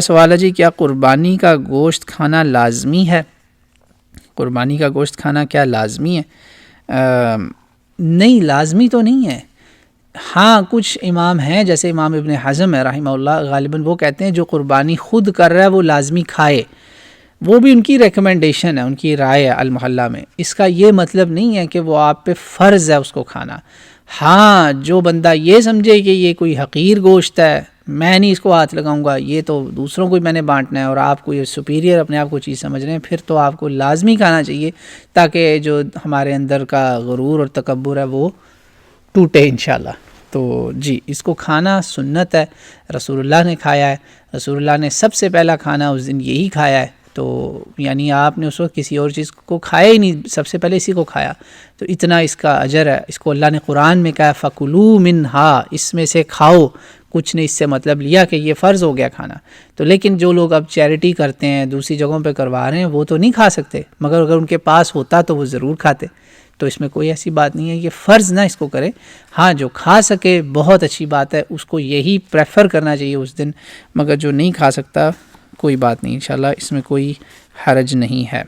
سوال ہے جی، کیا قربانی کا گوشت کھانا لازمی ہے؟ قربانی کا گوشت کھانا کیا لازمی ہے؟ نہیں، لازمی تو نہیں ہے۔ ہاں کچھ امام ہیں جیسے امام ابن حزم ہے رحمہ اللہ، غالباً وہ کہتے ہیں جو قربانی خود کر رہا ہے وہ لازمی کھائے، وہ بھی ان کی ریکمنڈیشن ہے، ان کی رائے ہے المحلہ میں۔ اس کا یہ مطلب نہیں ہے کہ وہ آپ پہ فرض ہے اس کو کھانا۔ ہاں جو بندہ یہ سمجھے کہ یہ کوئی حقیر گوشت ہے، میں نہیں اس کو ہاتھ لگاؤں گا، یہ تو دوسروں کو میں نے بانٹنا ہے، اور آپ کو یہ سپیریئر اپنے آپ کو چیز سمجھ رہے ہیں، پھر تو آپ کو لازمی کھانا چاہیے تاکہ جو ہمارے اندر کا غرور اور تکبر ہے وہ ٹوٹے انشاءاللہ۔ تو جی اس کو کھانا سنت ہے، رسول اللہ نے کھایا ہے، رسول اللہ نے سب سے پہلا کھانا اس دن یہی کھایا ہے، تو یعنی آپ نے اس وقت کسی اور چیز کو کھایا ہی نہیں، سب سے پہلے اسی کو کھایا، تو اتنا اس کا اجر ہے۔ اس کو اللہ نے قرآن میں کہا فَكُلُوا مِنْهَا، اس میں سے کھاؤ، کچھ نے اس سے مطلب لیا کہ یہ فرض ہو گیا کھانا۔ تو لیکن جو لوگ اب چیریٹی کرتے ہیں، دوسری جگہوں پہ کروا رہے ہیں، وہ تو نہیں کھا سکتے، مگر اگر ان کے پاس ہوتا تو وہ ضرور کھاتے، تو اس میں کوئی ایسی بات نہیں ہے، یہ فرض نہ اس کو کرے۔ ہاں جو کھا سکے بہت اچھی بات ہے، اس کو یہی پریفر کرنا چاہیے اس دن، مگر جو نہیں کھا سکتا کوئی بات نہیں، انشاءاللہ اس میں کوئی حرج نہیں ہے۔